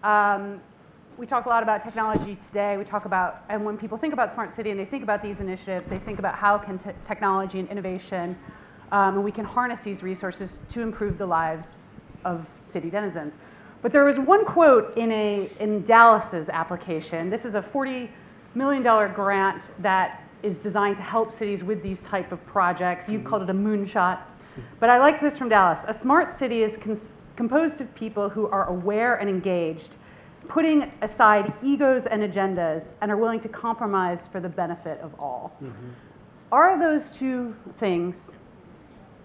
We talk a lot about technology today. We talk about, and when people think about smart city and they think about these initiatives, they think about how can technology and innovation, and we can harness these resources to improve the lives of city denizens. But there was one quote in Dallas's application. This is a $40 million grant that is designed to help cities with these type of projects. You've called it a moonshot. But I like this from Dallas. A smart city is composed of people who are aware and engaged, putting aside egos and agendas, and are willing to compromise for the benefit of all. Are those two things,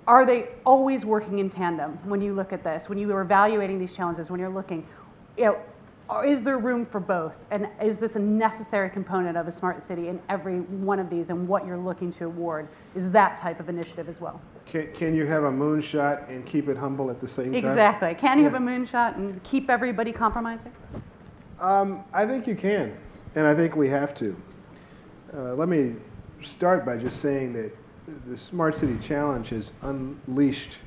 are they always working in tandem when you look at this, when you are evaluating these challenges, when you're looking, is there room for both? And is this a necessary component of a smart city in every one of these, and what you're looking to award is that type of initiative as well? Can you have a moonshot and keep it humble at the same time? Exactly. Can you have a moonshot and keep everybody compromising? I think you can, and I think we have to. Let me start by just saying that the Smart City Challenge has unleashed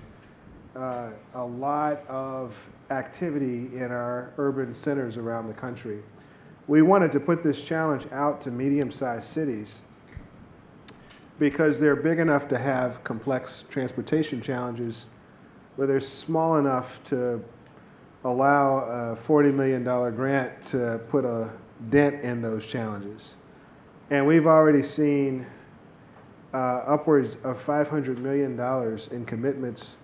a lot of activity in our urban centers around the country. We wanted to put this challenge out to medium-sized cities because they're big enough to have complex transportation challenges, but they're small enough to allow a $40 million grant to put a dent in those challenges. And we've already seen upwards of $500 million in commitments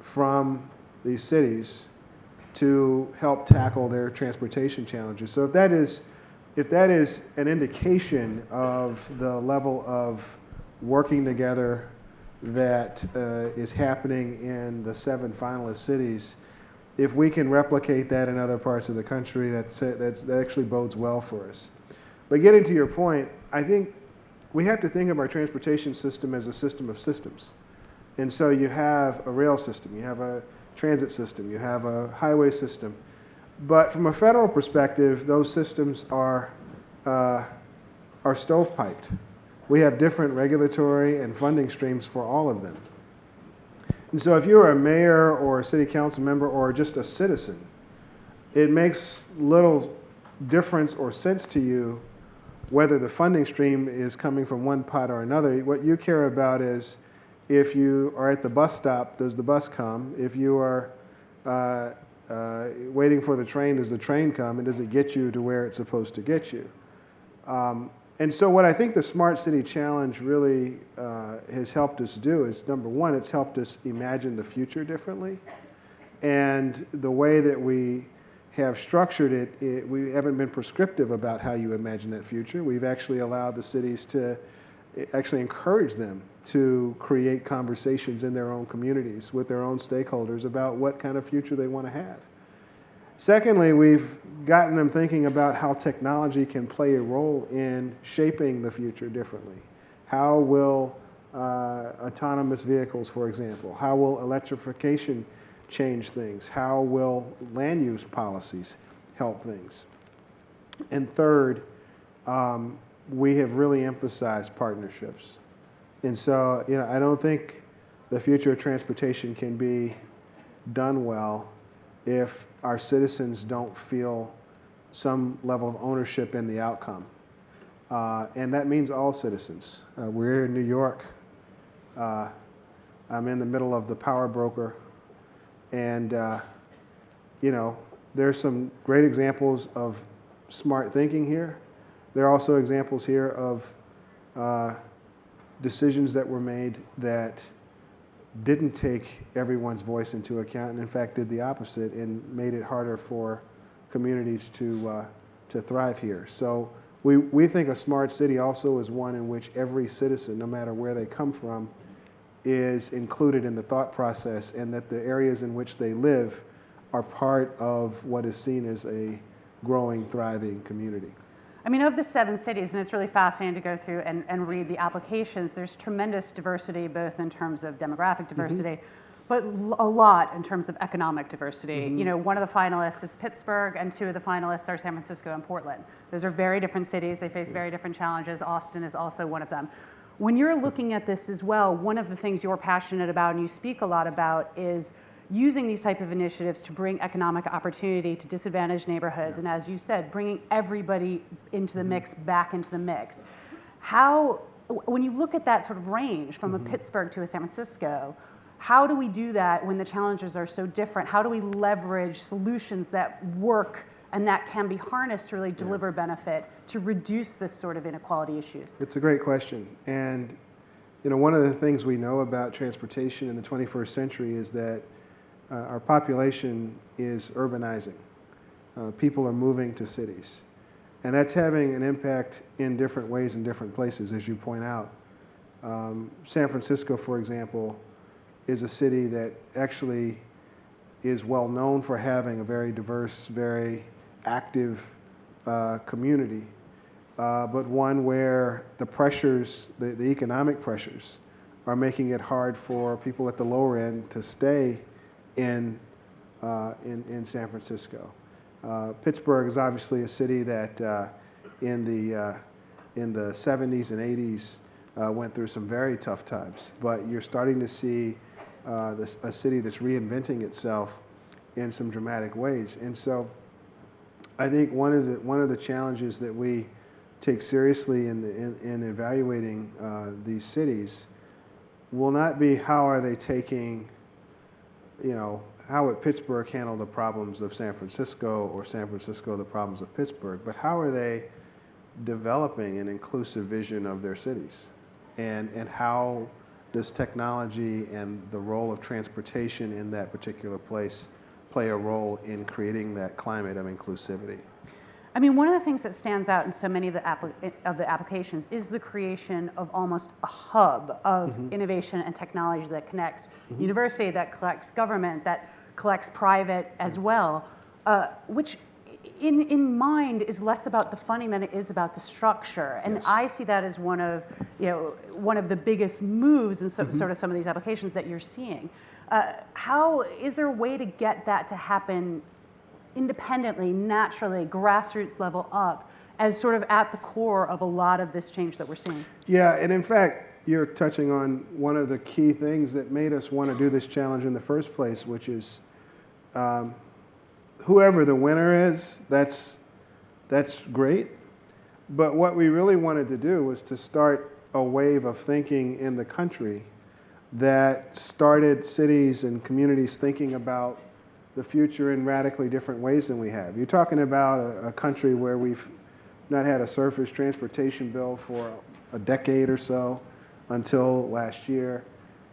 from these cities to help tackle their transportation challenges. So if that is an indication of the level of working together that is happening in the 7 finalist cities, if we can replicate that in other parts of the country, that actually bodes well for us. But getting to your point, I think we have to think of our transportation system as a system of systems. And so you have a rail system, you have a transit system, you have a highway system. But from a federal perspective, those systems are stovepiped. We have different regulatory and funding streams for all of them. And so if you're a mayor or a city council member or just a citizen, it makes little difference or sense to you whether the funding stream is coming from one pot or another. What you care about is, if you are at the bus stop, does the bus come? If you are waiting for the train, does the train come? And does it get you to where it's supposed to get you? And so what I think the Smart City Challenge really has helped us do is, number one, it's helped us imagine the future differently. And the way that we have structured it, we haven't been prescriptive about how you imagine that future. We've actually allowed the cities to actually encourage them to create conversations in their own communities with their own stakeholders about what kind of future they want to have. Secondly, we've gotten them thinking about how technology can play a role in shaping the future differently. How will autonomous vehicles, for example, how will electrification change things? How will land use policies help things? And third, we have really emphasized partnerships. And so, I don't think the future of transportation can be done well if our citizens don't feel some level of ownership in the outcome. And that means all citizens. We're here in New York. I'm in the middle of the power broker. And, there's some great examples of smart thinking here. There are also examples here of decisions that were made that didn't take everyone's voice into account, and in fact did the opposite and made it harder for communities to thrive here. So we think a smart city also is one in which every citizen, no matter where they come from, is included in the thought process, and that the areas in which they live are part of what is seen as a growing, thriving community. I mean, of the 7 cities, and it's really fascinating to go through and read the applications, there's tremendous diversity, both in terms of demographic diversity, but a lot in terms of economic diversity. One of the finalists is Pittsburgh, and 2 of the finalists are San Francisco and Portland. Those are very different cities. They face very different challenges. Austin is also one of them. When you're looking at this as well, one of the things you're passionate about and you speak a lot about is using these type of initiatives to bring economic opportunity to disadvantaged neighborhoods, and as you said, bringing everybody into the mix, back into the mix. How, when you look at that sort of range from a Pittsburgh to a San Francisco, how do we do that when the challenges are so different? How do we leverage solutions that work and that can be harnessed to really deliver benefit to reduce this sort of inequality issues? It's a great question. And one of the things we know about transportation in the 21st century is that our population is urbanizing. People are moving to cities. And that's having an impact in different ways in different places, as you point out. San Francisco, for example, is a city that actually is well known for having a very diverse, very active community, but one where the pressures, the economic pressures, are making it hard for people at the lower end to stay in San Francisco. Pittsburgh is obviously a city that in the 70s and 80s went through some very tough times, but you're starting to see a city that's reinventing itself in some dramatic ways. And so I think one of the challenges that we take seriously in evaluating these cities will not be how are they taking, how would Pittsburgh handle the problems of San Francisco or San Francisco the problems of Pittsburgh, but how are they developing an inclusive vision of their cities, and how does technology and the role of transportation in that particular place play a role in creating that climate of inclusivity? I mean, one of the things that stands out in so many of the applications is the creation of almost a hub of innovation and technology that connects university, that collects government, that collects private as well, which in mind is less about the funding than it is about the structure. And I see that as one of the biggest moves in sort of some of these applications that you're seeing. How is there a way to get that to happen independently, naturally, grassroots level up, as sort of at the core of a lot of this change that we're seeing? Yeah, and in fact, you're touching on one of the key things that made us want to do this challenge in the first place, which is whoever the winner is, that's great. But what we really wanted to do was to start a wave of thinking in the country that started cities and communities thinking about the future in radically different ways than we have. You're talking about a country where we've not had a surface transportation bill for a decade or so, until last year.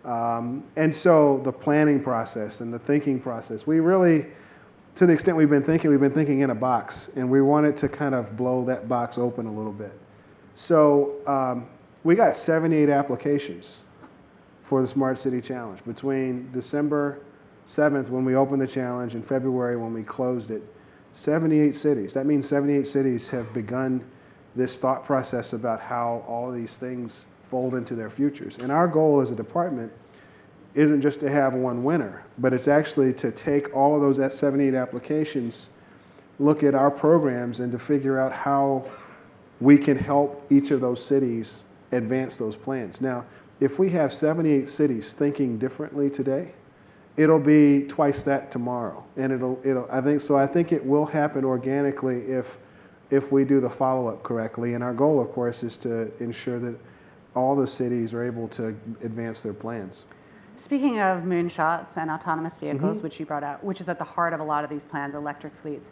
And so the planning process and the thinking process, we really, to the extent we've been thinking in a box, and we wanted to kind of blow that box open a little bit. So we got 78 applications for the Smart City Challenge between December 7th when we opened the challenge and February when we closed it. 78 cities. That means 78 cities have begun this thought process about how all of these things fold into their futures. And our goal as a department isn't just to have one winner, but it's actually to take all of those 78 applications, look at our programs, and to figure out how we can help each of those cities advance those plans. Now, if we have 78 cities thinking differently today, it'll be twice that tomorrow, and I think it will happen organically if we do the follow-up correctly. And our goal, of course, is to ensure that all the cities are able to advance their plans. Speaking of moonshots and autonomous vehicles, which you brought out, which is at the heart of a lot of these plans, electric fleets,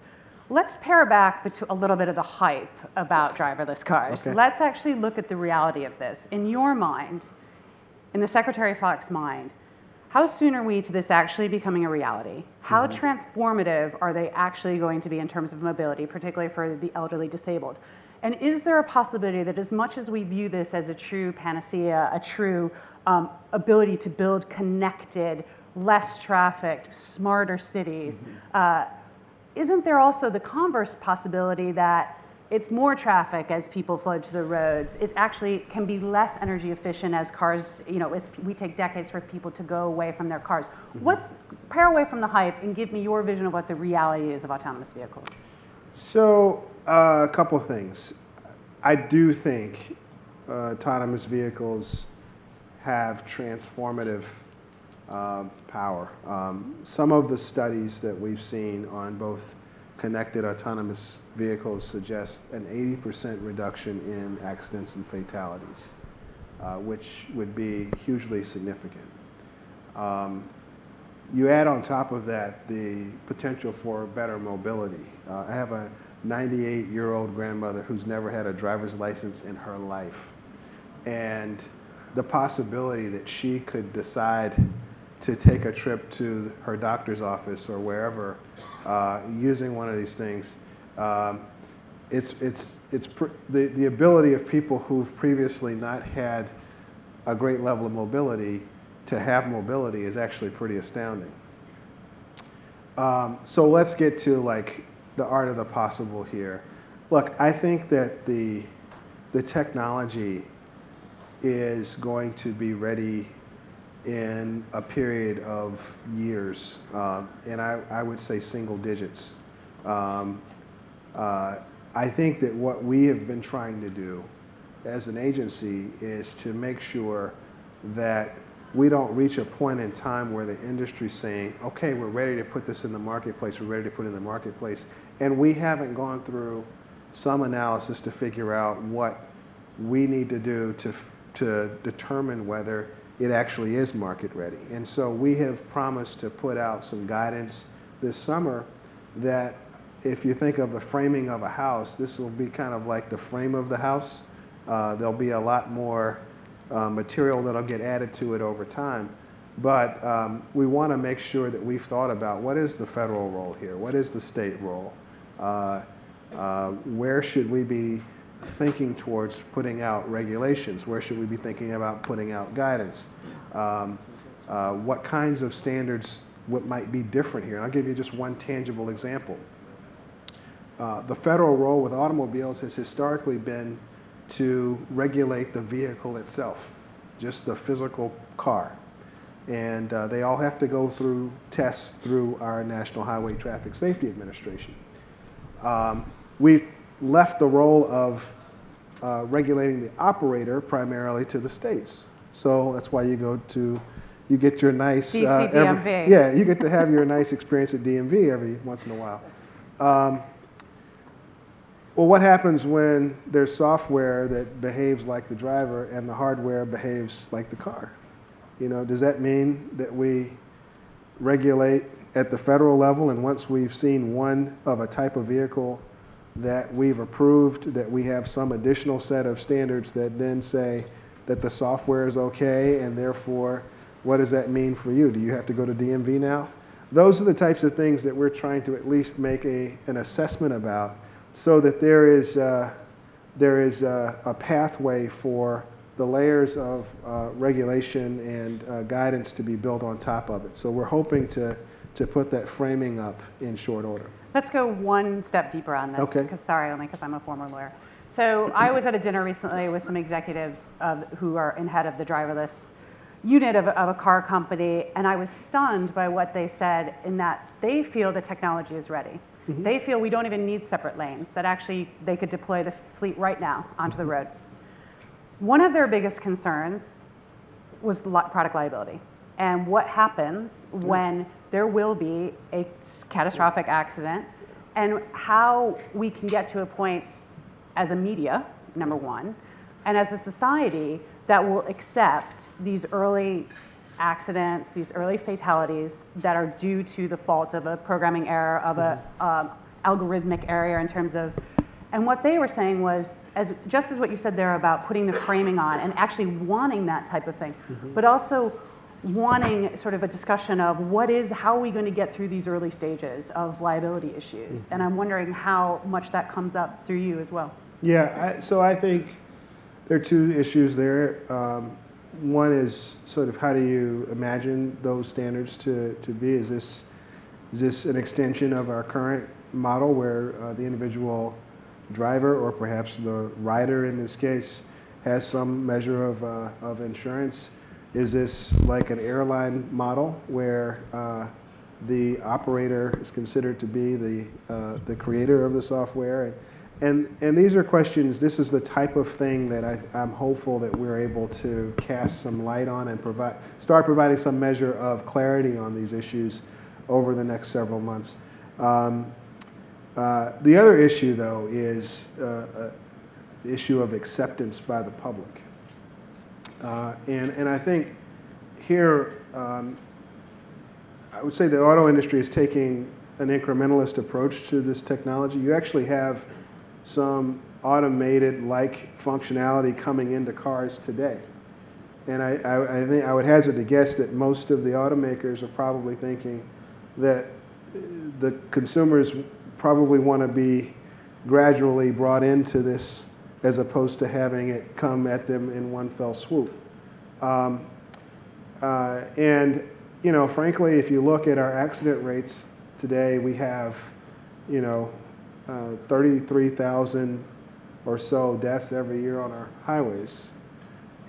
let's pare back a little bit of the hype about driverless cars. Okay. Let's actually look at the reality of this. In your mind, in the Secretary Fox's mind, how soon are we to this actually becoming a reality? How transformative are they actually going to be in terms of mobility, particularly for the elderly disabled? And is there a possibility that as much as we view this as a true panacea, a true ability to build connected, less trafficked, smarter cities, isn't there also the converse possibility that it's more traffic as people flood to the roads? It actually can be less energy efficient as cars, as we take decades for people to go away from their cars. Pare away from the hype and give me your vision of what the reality is of autonomous vehicles. So, a couple of things. I do think autonomous vehicles have transformative power. Some of the studies that we've seen on both connected autonomous vehicles suggest an 80% reduction in accidents and fatalities, which would be hugely significant. You add on top of that the potential for better mobility. I have a 98-year-old grandmother who's never had a driver's license in her life. And the possibility that she could decide to take a trip to her doctor's office or wherever using one of these things, the ability of people who've previously not had a great level of mobility to have mobility is actually pretty astounding. So let's get to like the art of the possible here. Look, I think that the technology is going to be ready in a period of years, and I would say single digits. I think that what we have been trying to do as an agency is to make sure that we don't reach a point in time where the industry's saying, okay, we're ready to put this in the marketplace, we're ready to put it in the marketplace, and we haven't gone through some analysis to figure out what we need to do to determine whether it actually is market ready. And so we have promised to put out some guidance this summer that if you think of the framing of a house, this will be kind of like the frame of the house. There'll be a lot more material that'll get added to it over time. But we want to make sure that we've thought about what is the federal role here? What is the state role? Where should we be thinking towards putting out regulations? Where should we be thinking about putting out guidance? What kinds of standards might be different here? And I'll give you just one tangible example. The federal role with automobiles has historically been to regulate the vehicle itself, just the physical car. And they all have to go through tests through our National Highway Traffic Safety Administration. We've left the role of regulating the operator primarily to the states. So that's why you get your nice DC DMV. Yeah, you get to have your nice experience at DMV every once in a while. Well, what happens when there's software that behaves like the driver and the hardware behaves like the car? You know, does that mean that we regulate at the federal level, and once we've seen one of a type of vehicle that we've approved, that we have some additional set of standards that then say that the software is okay, and therefore, what does that mean for you? Do you have to go to DMV now? Those are the types of things that we're trying to at least make an assessment about, so that there is a pathway for the layers of regulation and guidance to be built on top of it. So we're hoping to put that framing up in short order. Let's go one step deeper on this. Okay. Because I'm a former lawyer. So I was at a dinner recently with some executives who are in head of the driverless unit of a car company, and I was stunned by what they said, in that they feel the technology is ready. Mm-hmm. They feel we don't even need separate lanes, that actually they could deploy the fleet right now onto the road. One of their biggest concerns was product liability, and what happens when there will be a catastrophic accident, and how we can get to a point as a media, number one, and as a society that will accept these early accidents, these early fatalities that are due to the fault of a programming error, of a algorithmic error in terms of, and what they were saying was, just as what you said there about putting the framing on and actually wanting that type of thing, but also wanting sort of a discussion of how are we going to get through these early stages of liability issues. And I'm wondering how much that comes up through you as well. Yeah, so I think there are two issues there. One is sort of how do you imagine those standards to be? Is this an extension of our current model where the individual driver, or perhaps the rider in this case, has some measure of insurance? Is this like an airline model where the operator is considered to be the creator of the software, And these are questions, this is the type of thing that I'm hopeful that we're able to cast some light on and start providing some measure of clarity on these issues over the next several months. The other issue, though, is the issue of acceptance by the public. And I think here, I would say the auto industry is taking an incrementalist approach to this technology. You actually have some automated-like functionality coming into cars today. And I think I would hazard to guess that most of the automakers are probably thinking that the consumers probably want to be gradually brought into this as opposed to having it come at them in one fell swoop. And, you know, frankly, if you look at our accident rates today, we have, you know, 33,000 or so deaths every year on our highways.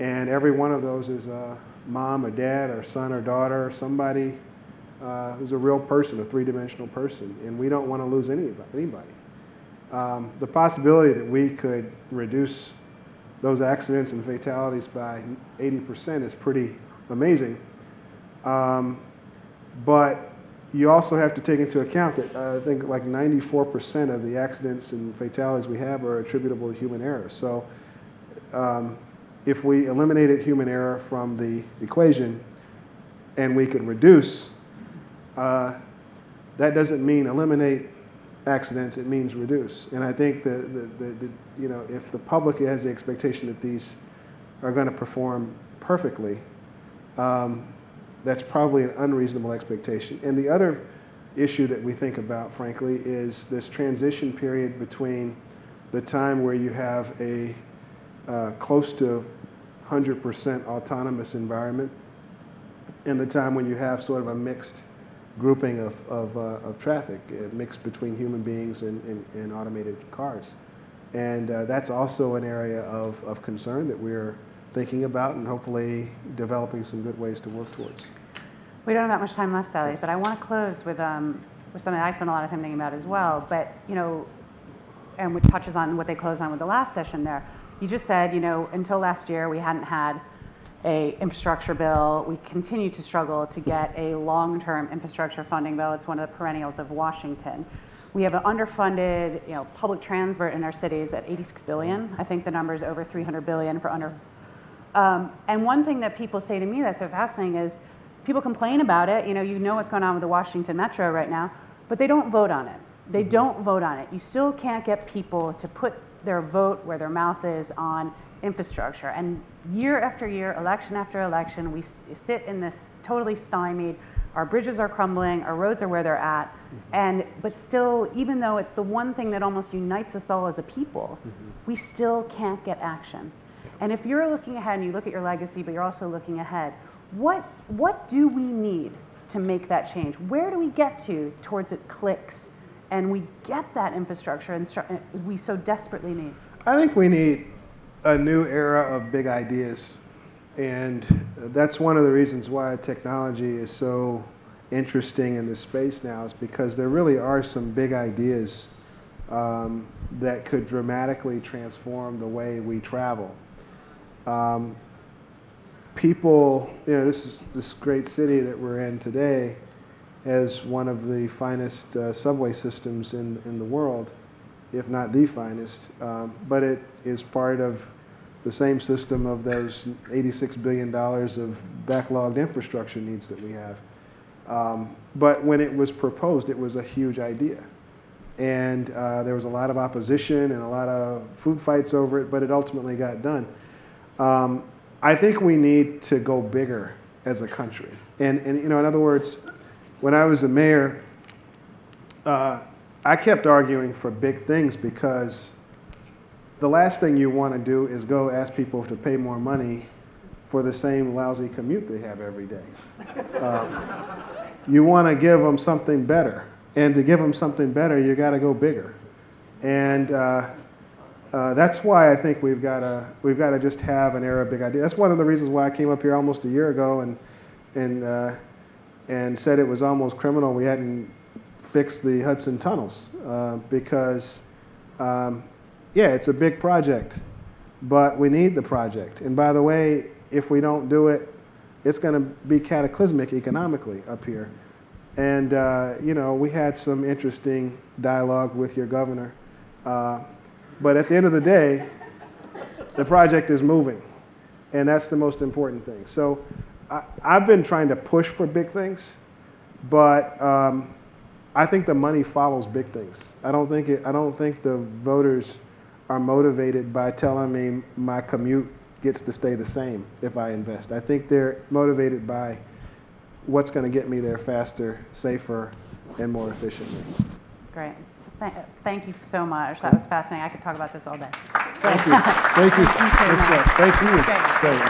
And every one of those is a mom or dad or son or daughter or somebody who's a real person, a three-dimensional person. And we don't want to lose anybody. The possibility that we could reduce those accidents and fatalities by 80% is pretty amazing. But you also have to take into account that I think like 94% of the accidents and fatalities we have are attributable to human error. So if we eliminated human error from the equation and we could reduce, that doesn't mean eliminate accidents, it means reduce. And I think you know, if the public has the expectation that these are going to perform perfectly, that's probably an unreasonable expectation. And the other issue that we think about, frankly, is this transition period between the time where you have a close to 100% autonomous environment and the time when you have sort of a mixed grouping of traffic, mixed between human beings and automated cars. And that's also an area of concern that we're thinking about and hopefully developing some good ways to work towards. We don't have that much time left, Sally, but I want to close with something I spent a lot of time thinking about as well. But, you know, and which touches on what they closed on with the last session there. You just said, you know, until last year we hadn't had a infrastructure bill. We continue to struggle to get a long-term infrastructure funding bill. It's one of the perennials of Washington. We have an underfunded, you know, public transport in our cities at $86 billion. I think the number is over $300 billion for under. And one thing that people say to me that's so fascinating is people complain about it. You know what's going on with the Washington Metro right now, but they don't vote on it. They don't vote on it. You still can't get people to put their vote where their mouth is on infrastructure. And year after year, election after election, we sit in this totally stymied. Our bridges are crumbling, our roads are where they're at, but still, even though it's the one thing that almost unites us all as a people, we still can't get action. And if you're looking ahead and you look at your legacy, but you're also looking ahead, what do we need to make that change? Where do we get to towards it clicks and we get that infrastructure and we so desperately need? I think we need a new era of big ideas. And that's one of the reasons why technology is so interesting in this space now, is because there really are some big ideas that could dramatically transform the way we travel. People, you know, this great city that we're in today has one of the finest subway systems in the world, if not the finest, but it is part of the same system of those $86 billion of backlogged infrastructure needs that we have. But when it was proposed, it was a huge idea. And there was a lot of opposition and a lot of food fights over it, but it ultimately got done. I think we need to go bigger as a country. And you know, in other words, when I was a mayor, I kept arguing for big things because the last thing you want to do is go ask people to pay more money for the same lousy commute they have every day. You want to give them something better. And to give them something better, you got to go bigger. And that's why I think we've got to just have an era of big ideas. That's one of the reasons why I came up here almost a year ago and said it was almost criminal we hadn't fixed the Hudson tunnels because yeah, it's a big project, but we need the project. And by the way, if we don't do it, it's going to be cataclysmic economically up here. And, you know, we had some interesting dialogue with your governor. But at the end of the day, the project is moving. And that's the most important thing. So I've been trying to push for big things, but I think the money follows big things. I don't think the voters are motivated by telling me my commute gets to stay the same if I invest. I think they're motivated by what's going to get me there faster, safer, and more efficiently. Great. Thank you so much. That was fascinating. I could talk about this all day. Thank you. Thank you. Thank you so much. Thank you. Okay. It's great.